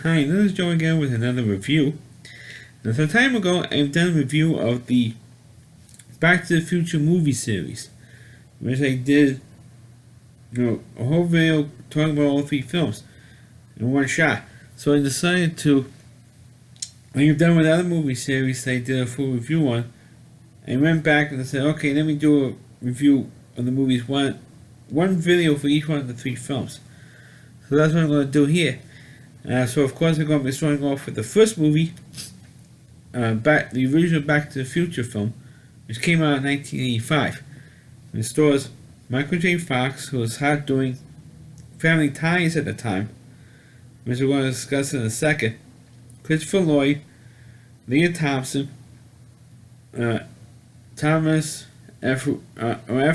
Hi, this is Joe again with another review. Now, some time ago, I've done a review of the Back to the Future movie series, which I did, a whole video talking about all three films in one shot. So I decided to, like I've done with other movie series that I did a full review on, I went back and I said, okay, let me do a review of the movies, one video for each one of the three films. So that's what I'm going to do here. So of course, I'm going to be starting off with the first movie, the original Back to the Future film, which came out in 1985. It stars Michael J. Fox, who was hot doing Family Ties at the time, which we're going to discuss in a second. Christopher Lloyd, Leah Thompson, Thomas F.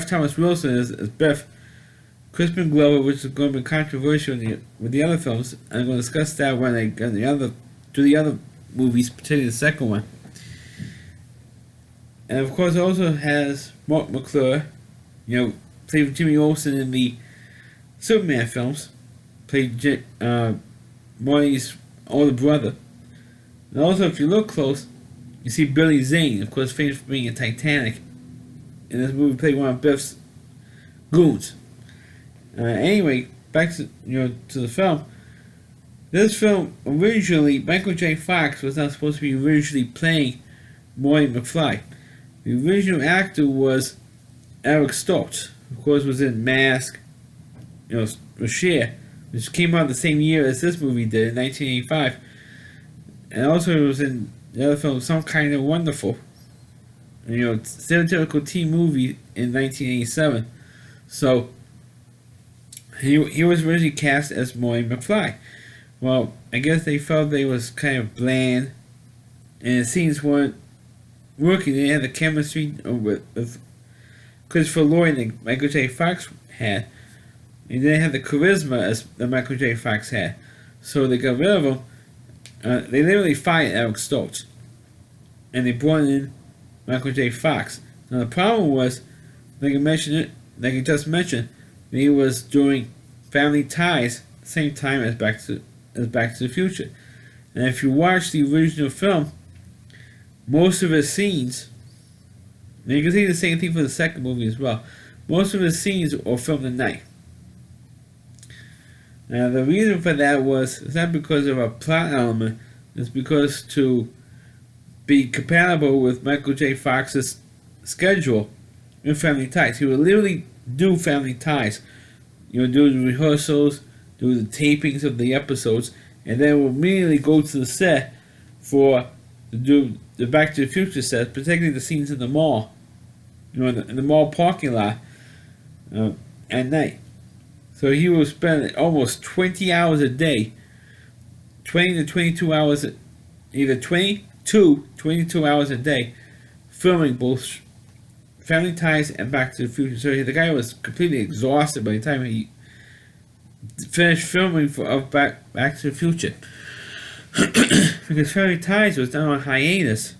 Thomas Wilson as Biff, Crispin Glover, which is going to be controversial with the other films. I'm going to discuss that when I get to the other movies, particularly the second one. And of course, it also has Mark McClure, played Jimmy Olsen in the Superman films, played Marty's older brother. And also, if you look close, you see Billy Zane, of course, famous for being in Titanic. In this movie, played one of Biff's goons. Anyway, back to the film. This film originally, Michael J. Fox was not supposed to be originally playing Marty McFly. The original actor was Eric Stoltz, of course, was in Mask, Cher, which came out the same year as this movie did in 1985, and also it was in the other film, Some Kind of Wonderful, stereotypical teen movie in 1987. So he was originally cast as Marty McFly. Well, I guess they felt they was kind of bland, and the scenes weren't working. They didn't have the chemistry with Christopher Lloyd and Michael J. Fox had. They didn't have the charisma as the Michael J. Fox had. So they got rid of him. They literally fired Eric Stoltz, and they brought in Michael J. Fox. Now the problem was, like I just mentioned, he was doing Family Ties at the same time as Back to the Future. And if you watch the original film, most of his scenes, and you can see the same thing for the second movie as well, most of his scenes are filmed at night. Now the reason for that it's not because of a plot element, it's because to be compatible with Michael J. Fox's schedule in Family Ties. He would literally do Family Ties, do the rehearsals, do the tapings of the episodes, and then we'll immediately go to the set to do the Back to the Future set, particularly the scenes in the mall, in the mall parking lot at night. So he will spend almost 20 hours a day, 20 to 22 hours, either 22 hours a day, filming both Family Ties and Back to the Future. So the guy was completely exhausted by the time he finished filming of Back to the Future. Because Family Ties was done on hiatus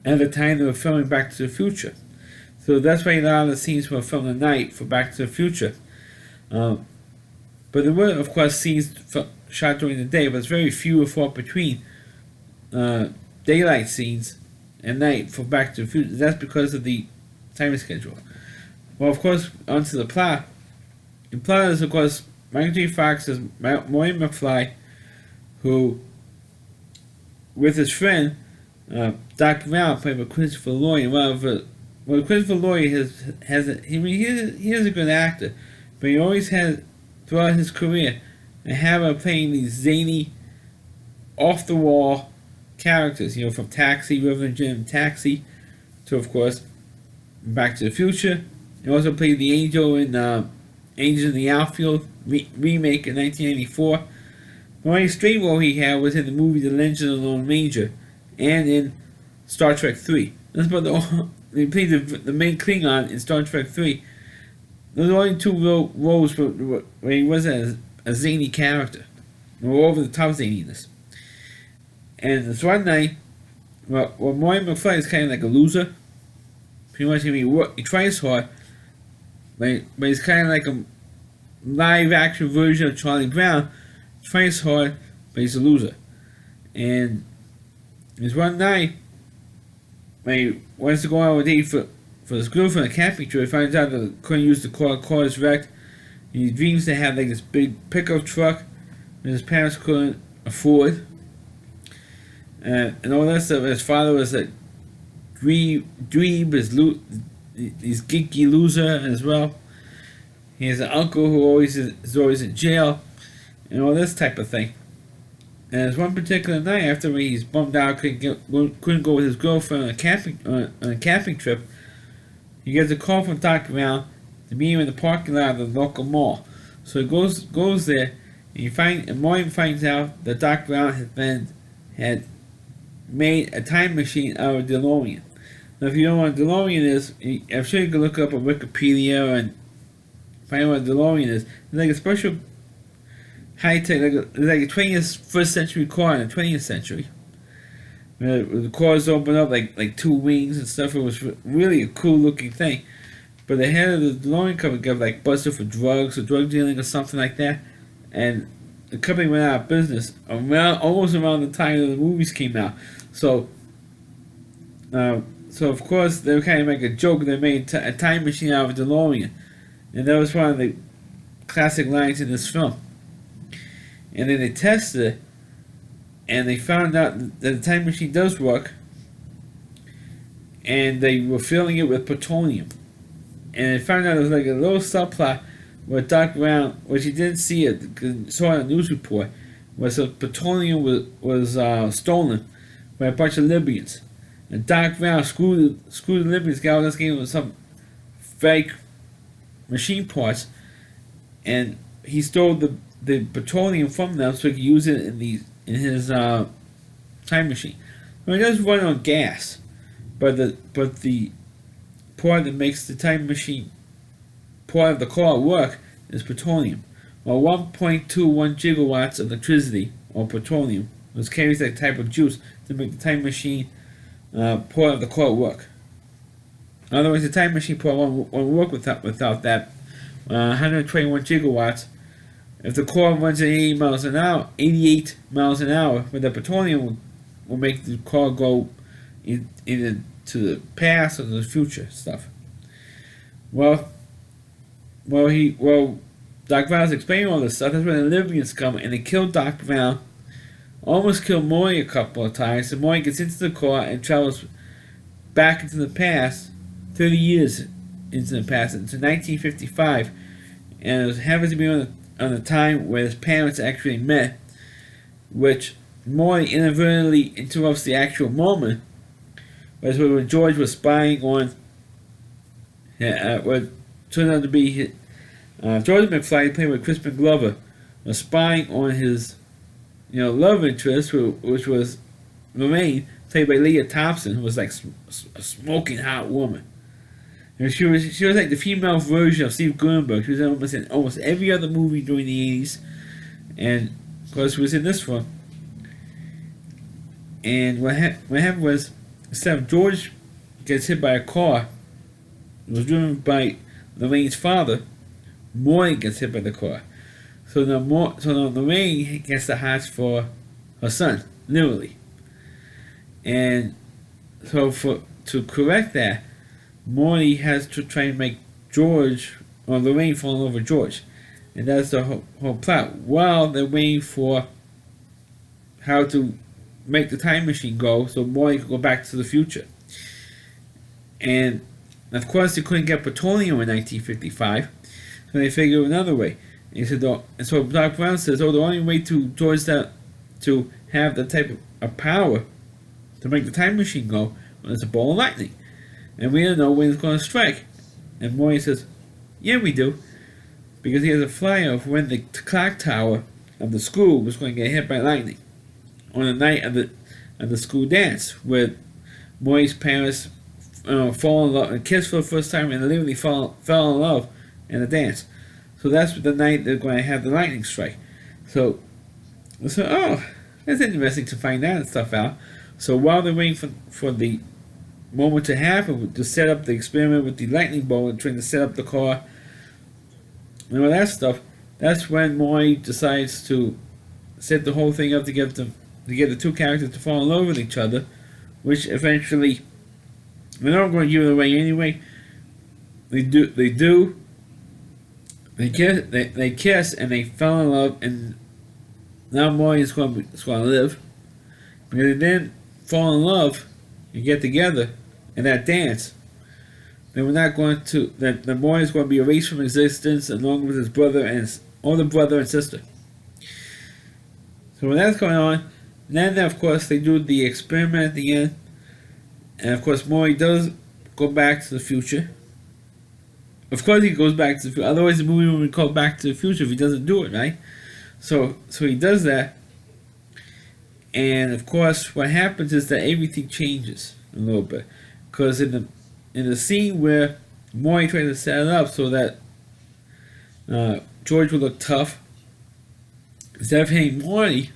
at the time they were filming Back to the Future. So that's why a lot of the scenes were filmed at night for Back to the Future. But there were, of course, scenes shot during the day, but it's very few and far between daylight scenes at night for Back to the Future. That's because of the time schedule. Well, of course, onto the plot. The plot is, of course, Michael J. Fox as Marty McFly, who, with his friend, Doc Brown, played by Christopher Lloyd. Christopher Lloyd he is a good actor, but he always had, throughout his career, a habit of playing these zany, off-the-wall characters, from Taxi, Reverend Jim Taxi, to, of course, Back to the Future. He also played the Angel in Angels in the Outfield remake in 1984. The only straight role he had was in the movie The Legend of the Lone Ranger and in Star Trek 3. That's about he played the main Klingon in Star Trek 3. Those are the only two roles where he wasn't a zany character, or over the top zaniness. And this one night, Marty McFly is kind of like a loser. Pretty much, he tries hard, but he's kind of like a live action version of Charlie Brown. Tries hard, but he's a loser. And there's one night when he wants to go out with date for his girlfriend on a camping trip. He finds out that he couldn't use the car is wrecked. And he dreams to have like this big pickup truck that his parents couldn't afford. And all that stuff. His father was a dweeb, he's geeky loser as well. He has an uncle who always is always in jail, and all this type of thing. And there's one particular night after he's bummed out, couldn't go with his girlfriend on a camping trip. He gets a call from Doc Brown to meet him in the parking lot of the local mall. So he goes there, and Morty finds out that Doc Brown had made a time machine out of a DeLorean. Now, if you don't know what a DeLorean is, I'm sure you can look up on Wikipedia and find out what a DeLorean is. It's like a special high-tech, like a 21st century car in the 20th century. The cars open up like two wings and stuff. It was really a cool looking thing. But the head of the DeLorean company got like busted for drugs or drug dealing or something like that. And the company went out of business almost around the time that the movies came out. So of course they were kind of make a joke. They made a time machine out of a DeLorean. And that was one of the classic lines in this film. And then they tested it, and they found out that the time machine does work, and they were filling it with plutonium. And they found out it was like a little subplot where Doc Brown, which he didn't see it, saw it on a news report, was that plutonium was stolen by a bunch of Libyans. And Doc Brown screwed the Libyans, got this game with some fake machine parts, and he stole the plutonium from them so he could use it in his time machine. Well, it does run on gas, but the part that makes the time machine part of the car work is plutonium. Well, 1.21 gigawatts of electricity or plutonium carries that type of juice to make the time machine part of the car work. Otherwise, the time machine part won't work without that 121 gigawatts. If the core runs at 88 miles an hour, but the plutonium will make the car go either to the past or the future stuff. Well, Doc Brown's explaining all this stuff. That's when the Libyans come and they kill Doc Brown, almost kill Morty a couple of times. So Morty gets into the car and travels back into the past, 30 years into the past, into 1955, and it happens to be on the time where his parents actually met, which Morty inadvertently interrupts the actual moment. That's when George was spying on what turned out to be George McFly, played with Crispin Glover, was spying on his love interest, which was Lorraine, played by Leah Thompson, who was like a smoking hot woman. And she was like the female version of Steve Guttenberg. She was in almost every other movie during the 80s. And, of course, she was in this one. And what happened was, instead of George gets hit by a car, it was driven by Lorraine's father, Morty gets hit by the car. So now Lorraine gets the hots for her son, literally. And so to correct that, Morty has to try and make George or Lorraine fall in love with George, and that's the whole plot. While they're waiting for how to make the time machine go, so Morty can go back to the future. And of course, they couldn't get plutonium in 1955, so they figured another way. And so Doc Brown says, the only way to have the type of power to make the time machine go was a ball of lightning. And we don't know when it's going to strike. And Morty says, yeah, we do. Because he has a flyer of when the clock tower of the school was going to get hit by lightning. On the night of the school dance, where Morty's parents fall in love and kiss for the first time and literally fell in love in the dance. So that's the night they're going to have the lightning strike. So that's interesting to find that stuff out. So while they're waiting for the moment to happen, to set up the experiment with the lightning bolt and trying to set up the car and all that stuff, that's when Morty decides to set the whole thing up to get the two characters to fall in love with each other, which eventually they're not going to give it away anyway. They do. They kiss and they fell in love, and now Maury is going to live. Because they didn't fall in love and get together in that dance, then we're not going to. That the Maury is going to be erased from existence along with his brother and his older brother and sister. So when that's going on, then of course they do the experiment at the end, and of course Maury does go back to the future. Of course he goes back to the future. Otherwise the movie would be called Back to the Future if he doesn't do it, right? So he does that, and of course what happens is that everything changes a little bit, because in the scene where Maury tries to set it up so that George would look tough, instead of hitting Maury,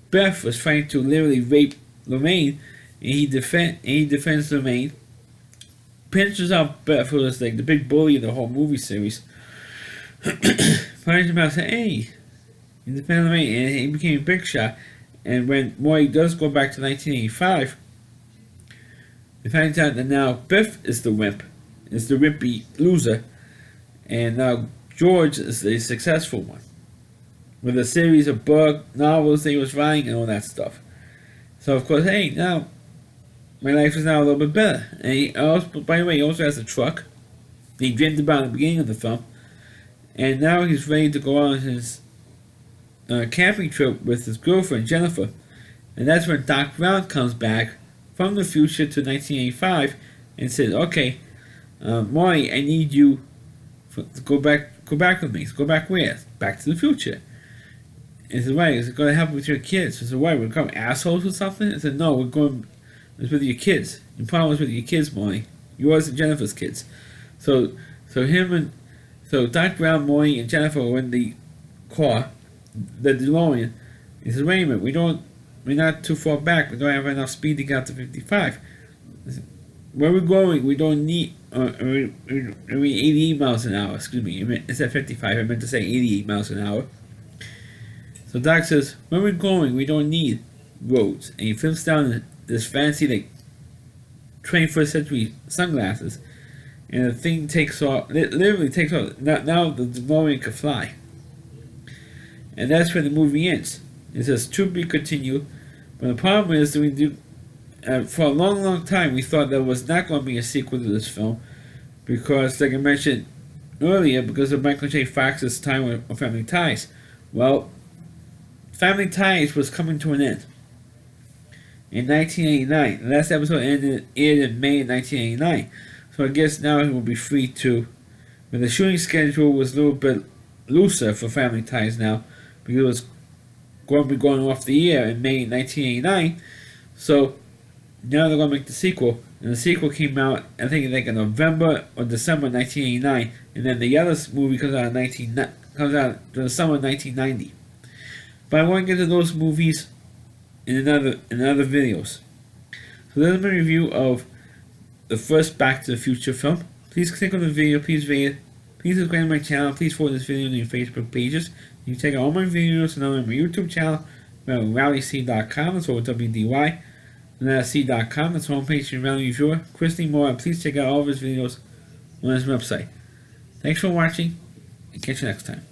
Beth was trying to literally rape Lorraine, and he defends Lorraine, pinches out Beth, who was like the big bully of the whole movie series, finds him out and says, hey, he defended Lorraine, and he became a big shot. And when Maury does go back to 1985, he finds out that now Beth is the wimp, is the wimpy loser, and now George is the successful one, with a series of book novels that he was writing and all that stuff. So of course, hey, now my life is now a little bit better. And he also, by the way, he also has a truck that he dreamed about at the beginning of the film, and now he's ready to go on his camping trip with his girlfriend Jennifer, and that's when Doc Brown comes back from the future to 1985 and says, "Okay, Maury, I need you to go back with me. So go back where? Back to the future." And he said, "Why? Is it going to happen with your kids?" I said, "Why? We're become assholes or something?" I said, "No, we're going. It's with your kids. Your problem is with your kids, Maury. Yours and Jennifer's kids." So Doc Brown, Maury, and Jennifer were in the car, the DeLorean. He says, "Wait a minute, we're not too far back. We don't have enough speed to get out to 55. Where we're going, we don't need 88 miles an hour. Excuse me, it's at 55. I meant to say 88 miles an hour." So Doc says, "Where we're going, we don't need roads." And he flips down this fancy, like, 21st century sunglasses, and the thing takes off. It literally takes off. Now the DeLorean can fly. And that's where the movie ends. It says, "To be continued." But the problem is that for a long, long time, we thought there was not going to be a sequel to this film, because, like I mentioned earlier, because of Michael J. Fox's time with Family Ties. Well, Family Ties was coming to an end in 1989. The last episode aired in May of 1989. So I guess now it will be free to. But the shooting schedule was a little bit looser for Family Ties now, because it was going to be going off the air in May 1989. So now they're going to make the sequel. And the sequel came out, I think, like in November or December 1989. And then the other movie comes out in the summer of 1990. But I want to get to those movies in other videos. So there's my review of the first Back to the Future film. Please click on the video, please rate it. Please subscribe to my channel, please forward this video to your Facebook pages. You can check out all my videos and on my YouTube channel, rallyc.com, that's over WDY, and that's c.com, that's the homepage of Rally Reviewer. Christy Moore, and please check out all of his videos on his website. Thanks for watching, and catch you next time.